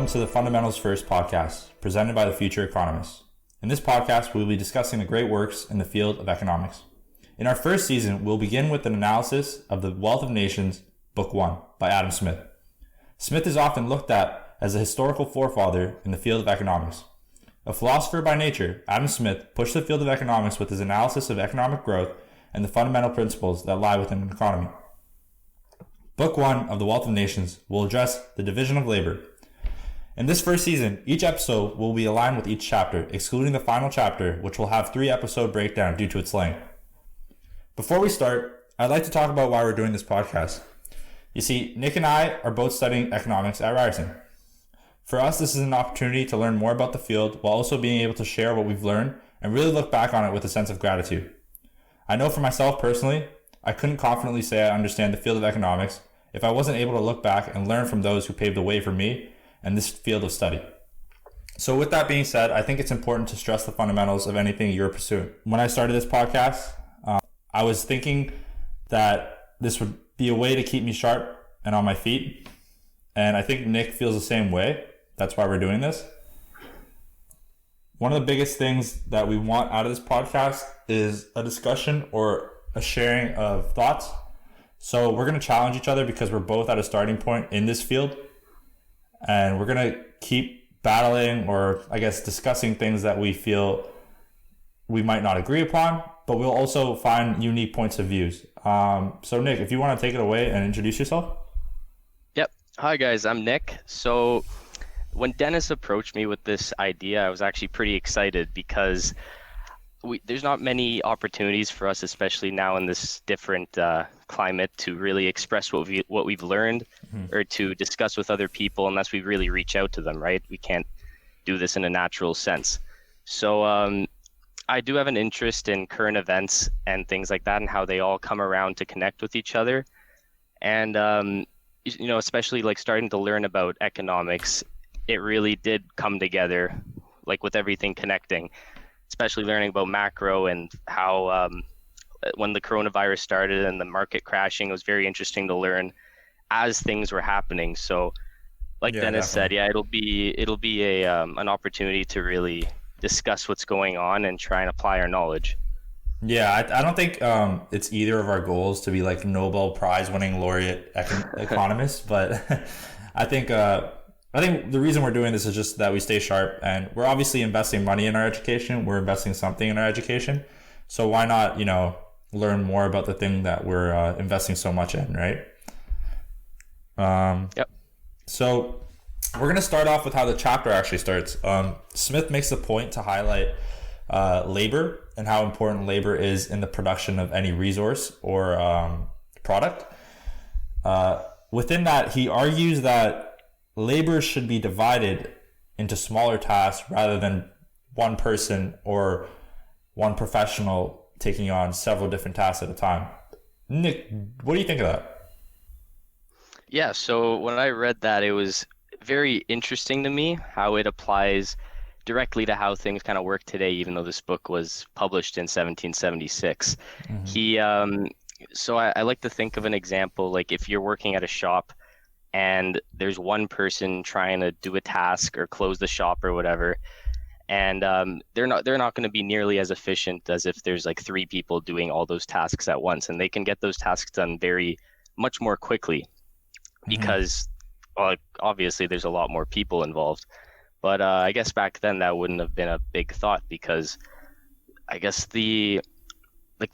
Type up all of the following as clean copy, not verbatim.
to the Fundamentals First podcast, presented by the Future Economist. In this podcast, we will be discussing the great works in the field of economics. In our first season, we'll begin with an analysis of The Wealth of Nations, Book 1, by Adam Smith. Smith is often looked at as a historical forefather in the field of economics. A philosopher by nature, Adam Smith pushed the field of economics with his analysis of economic growth and the fundamental principles that lie within an economy. Book 1 of The Wealth of Nations will address the division of labor. In this first season, each episode will be aligned with each chapter, excluding the final chapter, which will have 3-episode breakdown due to its length. Before we start, I'd like to talk about why we're doing this podcast. You see, Nick and I are both studying economics at Ryerson. For us, this is an opportunity to learn more about the field while also being able to share what we've learned and really look back on it with a sense of gratitude. I know for myself personally, I couldn't confidently say I understand the field of economics if I wasn't able to look back and learn from those who paved the way for me and this field of study. So with that being said, I think it's important to stress the fundamentals of anything you're pursuing. When I started this podcast, I was thinking that this would be a way to keep me sharp and on my feet. And I think Nick feels the same way. That's why we're doing this. One of the biggest things that we want out of this podcast is a discussion or a sharing of thoughts. So we're going to challenge each other because we're both at a starting point in this field. And we're going to keep battling or I guess discussing things that we feel we might not agree upon, but we'll also find unique points of views. So Nick, if you want to take it away and introduce yourself. Yep. Hi guys, I'm Nick. So when Deniz approached me with this idea, I was actually pretty excited because there's not many opportunities for us, especially now in this different climate, to really express what we've learned or to discuss with other people unless we really reach out to them, right? We can't do this in a natural sense. So I do have an interest in current events and things like that and how they all come around to connect with each other. And, especially like starting to learn about economics, it really did come together, like with everything connecting, especially learning about macro and how when the coronavirus started and the market crashing, it was very interesting to learn as things were happening. So like Deniz said, it'll be an opportunity to really discuss what's going on and try and apply our knowledge. Yeah, I don't think it's either of our goals to be like Nobel Prize winning laureate economists, but I think the reason we're doing this is just that we stay sharp, and we're obviously investing money in our education. We're investing something in our education. So why not, learn more about the thing that we're investing so much in, right? Yep. So we're going to start off with how the chapter actually starts. Smith makes the point to highlight labor and how important labor is in the production of any resource or product. Within that, he argues that labor should be divided into smaller tasks rather than one person or one professional taking on several different tasks at a time. Nick, what do you think of that? Yeah, so when I read that, it was very interesting to me how it applies directly to how things kind of work today, even though this book was published in 1776. So I like to think of an example, like if you're working at a shop and there's one person trying to do a task or close the shop or whatever, and they're not going to be nearly as efficient as if there's like 3 people doing all those tasks at once, and they can get those tasks done very much more quickly because obviously there's a lot more people involved. But I guess back then that wouldn't have been a big thought because I guess the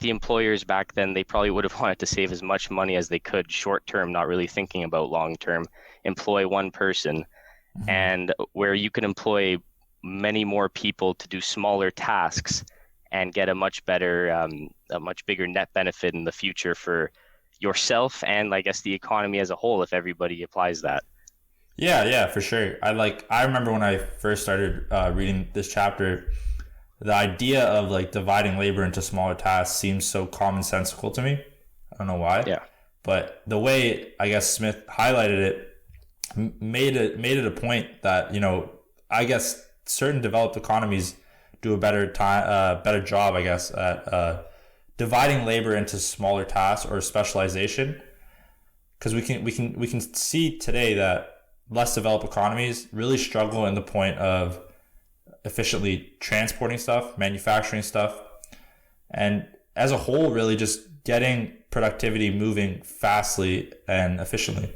employers back then, they probably would have wanted to save as much money as they could short term, not really thinking about long term, employ one person, and where you can employ many more people to do smaller tasks and get a much bigger net benefit in the future for yourself and I guess the economy as a whole if everybody applies that. Yeah, for sure. I remember when I first started reading this chapter, the idea of like dividing labor into smaller tasks seems so commonsensical to me. I don't know why. Yeah. But the way I guess Smith highlighted it made it a point that, I guess certain developed economies do a better job, I guess, at dividing labor into smaller tasks or specialization. Because we can see today that less developed economies really struggle in the point of efficiently transporting stuff, manufacturing stuff, and as a whole, really just getting productivity moving fastly and efficiently.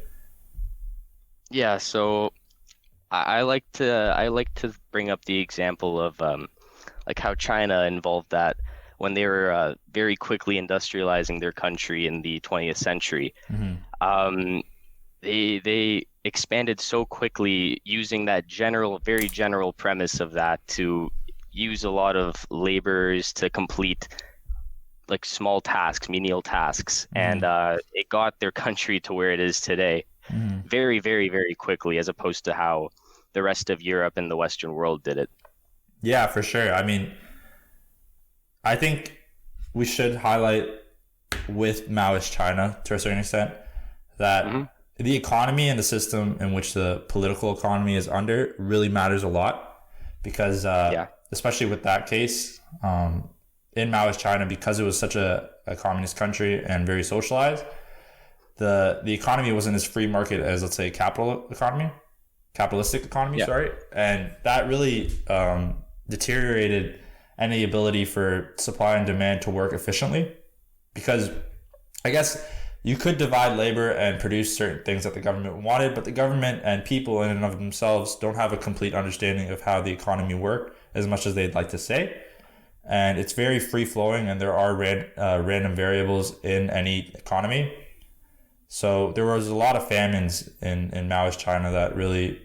Yeah, so I like to bring up the example of like how China involved that when they were very quickly industrializing their country in the 20th century. Mm-hmm. Um, they expanded so quickly using that very general premise of that to use a lot of laborers to complete like small tasks, menial tasks, and Mm-hmm. it got their country to where it is today Mm-hmm. very, very, very quickly, as opposed to how the rest of Europe and the Western world did it. Yeah, for sure. I mean, I think we should highlight with Maoist China to a certain extent Hmm. that the economy and the system in which the political economy is under really matters a lot because, Yeah. especially with that case, in Maoist China, because it was such a communist country and very socialized, the economy wasn't as free market as, let's say, capitalistic economy, Yeah. sorry. And that really deteriorated any ability for supply and demand to work efficiently because I guess you could divide labor and produce certain things that the government wanted, but the government and people in and of themselves don't have a complete understanding of how the economy worked as much as they'd like to say. And it's very free flowing, and there are random variables in any economy. So there was a lot of famines in Maoist China that really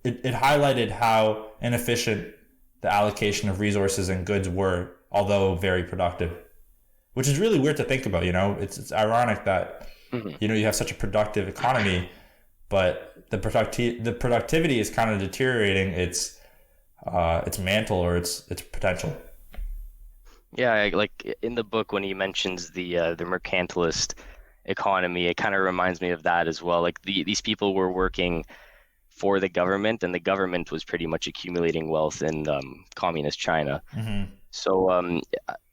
it highlighted how inefficient the allocation of resources and goods were, although very productive. Which is really weird to think about, you know. It's ironic that Hmm. you know you have such a productive economy, but the productivity is kind of deteriorating its mantle or its potential. Yeah, like in the book when he mentions the mercantilist economy, it kind of reminds me of that as well. Like these people were working for the government, and the government was pretty much accumulating wealth in communist China. Mm-hmm. So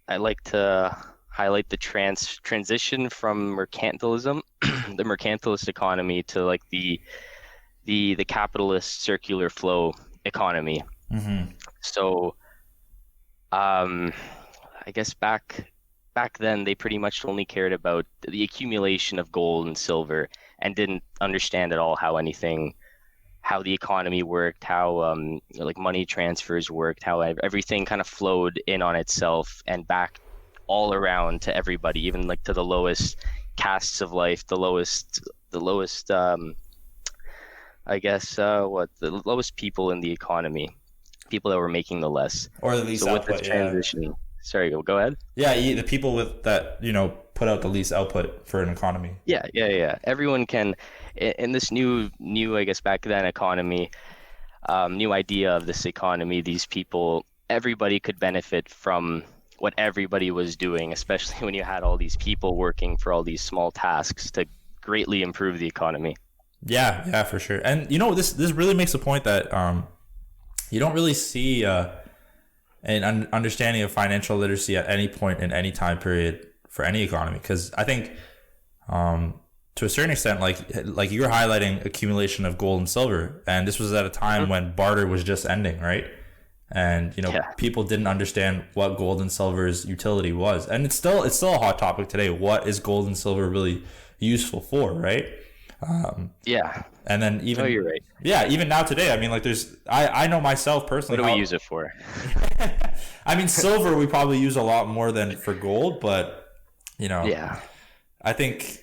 I like to highlight the transition from mercantilism, the mercantilist economy, to like the capitalist circular flow economy. Mm-hmm. So I guess back then they pretty much only cared about the accumulation of gold and silver and didn't understand at all how the economy worked, how like money transfers worked, how everything kind of flowed in on itself and back all around to everybody, even like to the lowest castes of life, the lowest I guess what the lowest people in the economy, people that were making the less. Or the least So with this output, yeah. transition, sorry, go ahead. Yeah, the people with that, you know, put out the least output for an economy. Yeah. Everyone can, in this new, I guess back then economy, new idea of this economy. These people, everybody could benefit from what everybody was doing, especially when you had all these people working for all these small tasks to greatly improve the economy. Yeah, for sure. And you know, this really makes a point that you don't really see an understanding of financial literacy at any point in any time period for any economy. Because I think to a certain extent, like you were highlighting accumulation of gold and silver, and this was at a time when barter was just ending, right? And you know, Yeah. people didn't understand what gold and silver's utility was, and it's still a hot topic today. What is gold and silver really useful for, right? Yeah. And then Oh, even you're right. yeah, even now today, I mean, like I know myself What personally. do we use it for? I mean, silver we probably use a lot more than for gold, but you know, Yeah. I think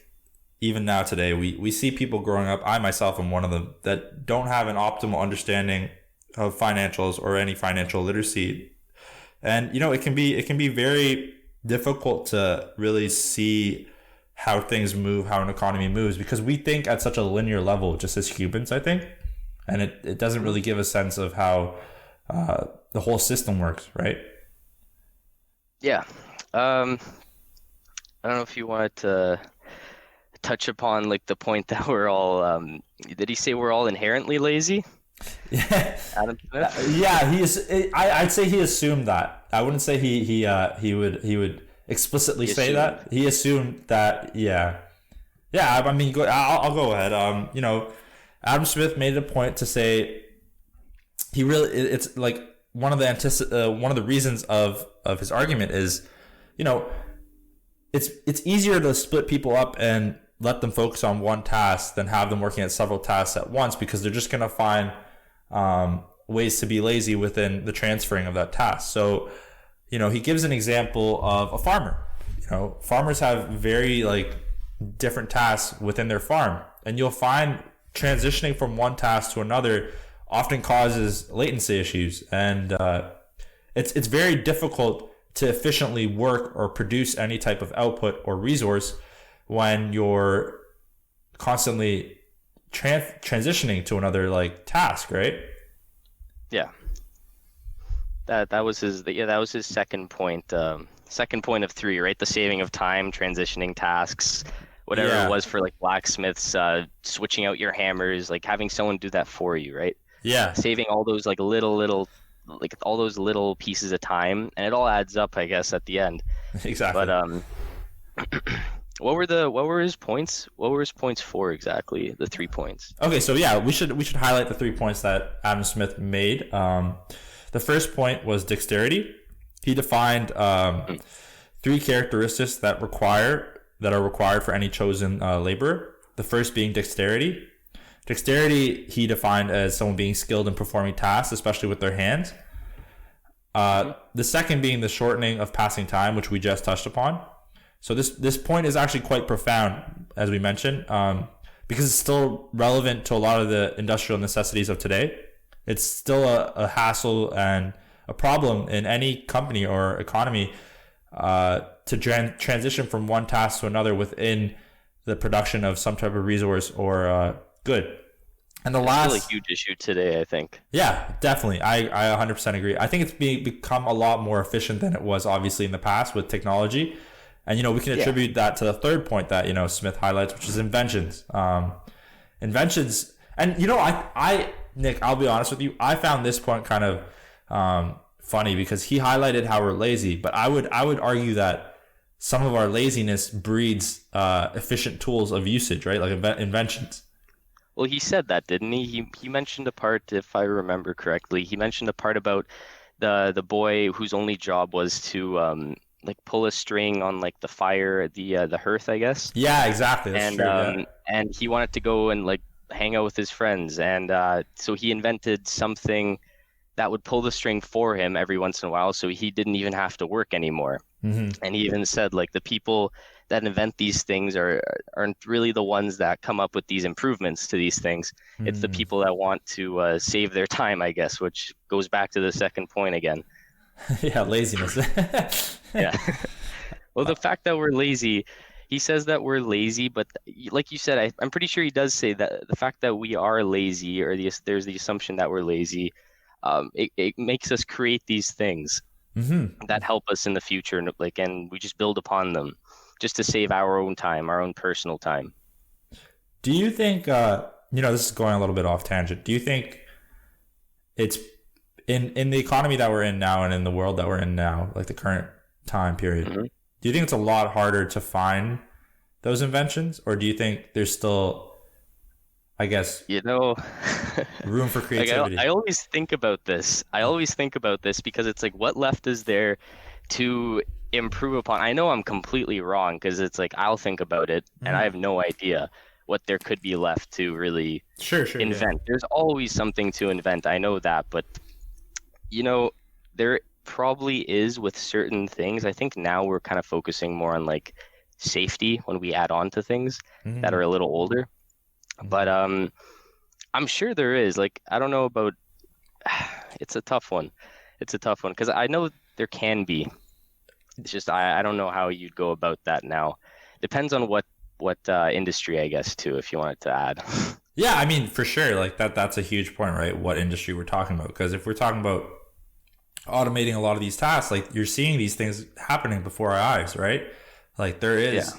even now today we see people growing up. I myself am one of them that don't have an optimal understanding of financials or any financial literacy, and you know, it can be very difficult to really see how things move, how an economy moves, because we think at such a linear level just as humans, I think, and it doesn't really give a sense of how the whole system works, right? Yeah. Um, I don't know if you wanted to touch upon like the point that we're all did he say we're all inherently lazy? Yeah, Adam Smith? yeah. I'd say he assumed that. I wouldn't say he would explicitly He say assumed. that. He assumed that. Yeah, yeah. I mean, I'll go ahead. You know, Adam Smith made it a point to say it's like one of the reasons of his argument is, it's easier to split people up and let them focus on one task than have them working at several tasks at once, because they're just going to find ways to be lazy within the transferring of that task. So, he gives an example of a farmer. Farmers have very different tasks within their farm, and you'll find transitioning from one task to another often causes latency issues, and it's very difficult to efficiently work or produce any type of output or resource when you're constantly transitioning to another task, right? Yeah. That was his second point. Second point of three, right? The saving of time, transitioning tasks, whatever it was for blacksmiths, switching out your hammers, having someone do that for you, right? Yeah. Saving all those all those little pieces of time, and it all adds up, I guess, at the end. Exactly. But what were his points? What were his points for exactly? The 3 points. Okay, so yeah, we should highlight the 3 points that Adam Smith made. The first point was dexterity. He defined 3 characteristics that are required for any chosen laborer. The first being dexterity. Dexterity he defined as someone being skilled in performing tasks, especially with their hands. The second being the shortening of passing time, which we just touched upon. So this point is actually quite profound, as we mentioned, because it's still relevant to a lot of the industrial necessities of today. It's still a hassle and a problem in any company or economy to transition from one task to another within the production of some type of resource or good. And the last, it's still a huge issue today, I think. Yeah, definitely. I 100% agree. I think it's become a lot more efficient than it was obviously in the past with technology. And, we can attribute that to the third point that, Smith highlights, which is inventions. Inventions. And, Nick, I'll be honest with you. I found this point kind of funny because he highlighted how we're lazy. But I would argue that some of our laziness breeds efficient tools of usage, right? Like inventions. Well, he said that, didn't he? He mentioned a part, if I remember correctly, he mentioned a part about the boy whose only job was to pull a string on the fire, the hearth, I guess. Yeah, exactly. That's true. Yeah. And he wanted to go and hang out with his friends, and so he invented something that would pull the string for him every once in a while, so he didn't even have to work anymore. Mm-hmm. And he even said the people that invent these things aren't really the ones that come up with these improvements to these things. Mm-hmm. It's the people that want to save their time, I guess, which goes back to the second point again. Yeah, laziness. Yeah. Well, the fact that we're lazy, he says that we're lazy, but like you said, I'm pretty sure he does say that the fact that we are lazy, or there's the assumption that we're lazy, it makes us create these things that help us in the future, and we just build upon them just to save our own time, our own personal time. Do you think, this is going a little bit off tangent. Do you think it's in the economy that we're in now and in the world that we're in now, the current time period, do you think it's a lot harder to find those inventions, or do you think there's still, I guess, room for creativity? I always think about this. Because it's what left is there to improve upon? I know I'm completely wrong, because it's I'll think about it and I have no idea what there could be left to really invent. Yeah. There's always something to invent. I know that, but there probably is with certain things. I think now we're kind of focusing more on safety when we add on to things that are a little older. But I'm sure there is. I don't know about. It's a tough one. Because I know there can be. It's just I don't know how you'd go about that now. Depends on what industry, I guess, too, if you wanted to add. Yeah, I mean, for sure. That's a huge point, right? What industry we're talking about? Because if we're talking about automating a lot of these tasks, you're seeing these things happening before our eyes, right? There is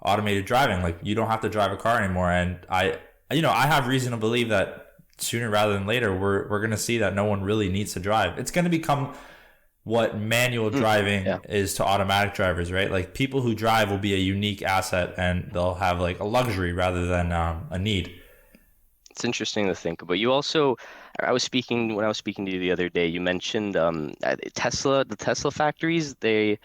automated driving. You don't have to drive a car anymore. And I have reason to believe that sooner rather than later, we're going to see that no one really needs to drive. It's going to become what manual driving is to automatic drivers, right? People who drive will be a unique asset, and they'll have a luxury rather than a need. It's interesting to think about. You also, I was speaking when I was speaking to you the other day. You mentioned Tesla, the Tesla factories. They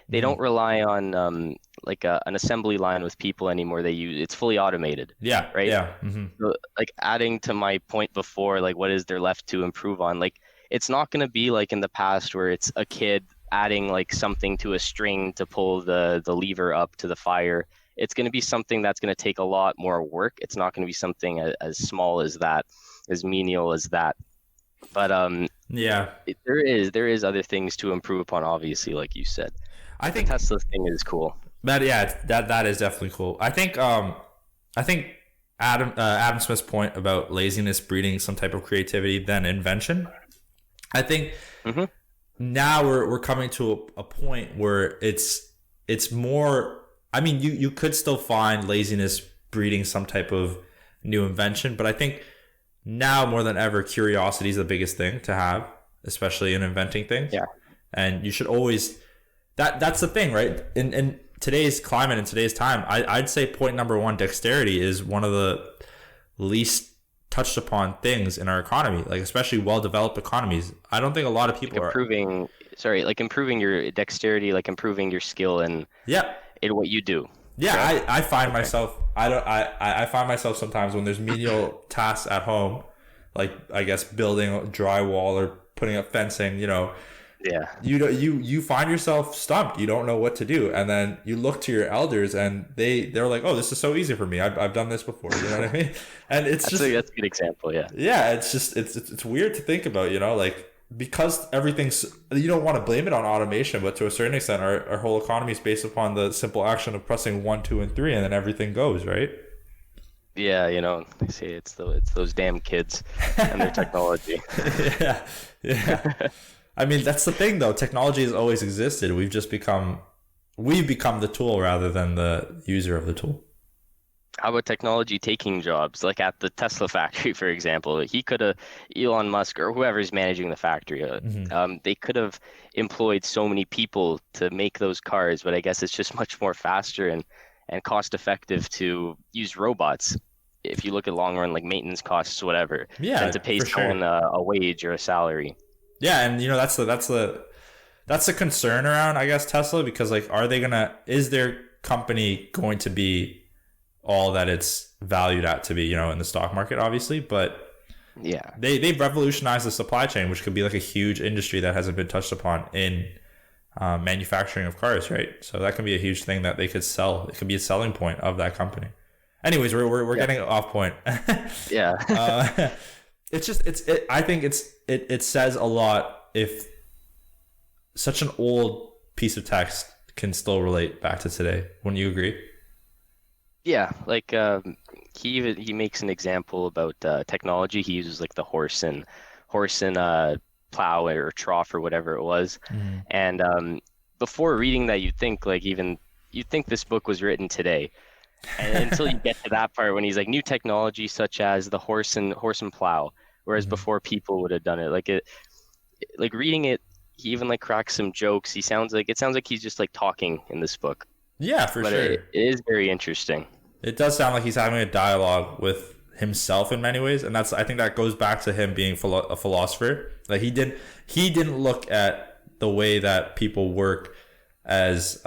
Hmm. don't rely on like an assembly line with people anymore. They use it's fully automated, Yeah, right? yeah. Hmm. So, like adding to my point before, like what is there left to improve on? Like it's not going to be like in the past where it's a kid adding like something to a string to pull the lever up to the fire. It's going to be something that's going to take a lot more work. It's not going to be something as small as that, as menial as that. But Yeah. there is other things to improve upon, obviously, like you said. I The think Tesla thing is cool. that that is definitely cool. I think Adam Smith's point about laziness breeding some type of creativity than invention. I think Hmm. now we're coming to a point where it's more. I mean, you could still find laziness breeding some type of new invention, but I think now more than ever, curiosity is the biggest thing to have, especially in inventing things. Yeah. And you should always that's the thing, right? In today's climate, in today's time, I'd say point number one, dexterity is one of the least touched upon things in our economy, like especially well developed economies. I don't think a lot of people Like are. improving, sorry, like improving your dexterity, like improving your skill Yeah, in what you do. yeah. Correct? I find Okay. myself. I find myself sometimes when there's menial tasks at home, like I guess building drywall or putting up fencing. Yeah. You find yourself stumped. You don't know what to do, and then you look to your elders, and they're like, "Oh, this is so easy for me. I've done this before." You know what I mean? And it's That's a good example. Yeah. yeah, it's just it's weird to think about. Like because everything's you don't want to blame it on automation, but to a certain extent, our whole economy is based upon the simple action of pressing 1, 2, and 3, and then everything goes right. Yeah, they say it's those damn kids and their technology. Yeah, yeah. I mean, that's the thing, though. Technology has always existed. We've become the tool rather than the user of the tool. How about technology taking jobs? Like at the Tesla factory, for example, he could have Elon Musk or whoever's managing the factory. Hmm. They could have employed so many people to make those cars, but I guess it's just much more faster and cost effective to use robots. If you look at long run, like maintenance costs, whatever, Yeah, than to pay for sure. someone a wage or a salary. Yeah, and that's the concern around, I guess, Tesla, because like, is their company going to be all that it's valued at to be, in the stock market, obviously, but Yeah. they've revolutionized the supply chain, which could be like a huge industry that hasn't been touched upon in manufacturing of cars, right? So that can be a huge thing that they could sell. It could be a selling point of that company. Anyways, we're Yeah. getting off point. Yeah. uh, I think it says a lot if such an old piece of text can still relate back to today. Wouldn't you agree? Yeah, like he makes an example about technology. He uses like the horse and plow or trough or whatever it was. Mm-hmm. And before reading that, you'd think this book was written today. And until you get to that part when he's like new technology such as the horse and plow, whereas Mm-hmm. before people would have done it. Like reading it, he even like cracks some jokes. It sounds like he's just like talking in this book, Yeah, for but sure. it is very interesting. It does sound like he's having a dialogue with himself in many ways, and I think that goes back to him being a philosopher. Like he didn't look at the way that people work as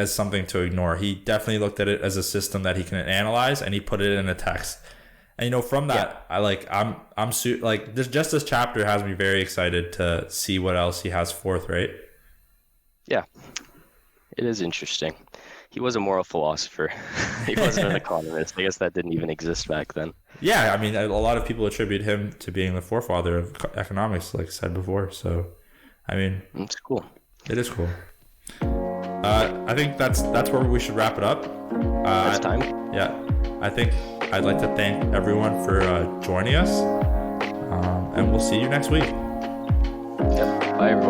something to ignore. He definitely looked at it as a system that he can analyze, and he put it in a text. And from that, yeah. Just this chapter has me very excited to see what else he has forth, right? Yeah, it is interesting. He was a moral philosopher. He wasn't an economist. I guess that didn't even exist back then. Yeah, I mean, a lot of people attribute him to being the forefather of economics, like I said before. So, I mean, It's cool. it is cool. I think that's where we should wrap it up. It's time. Yeah, I think I'd like to thank everyone for joining us, and we'll see you next week. Yep. Bye, everyone.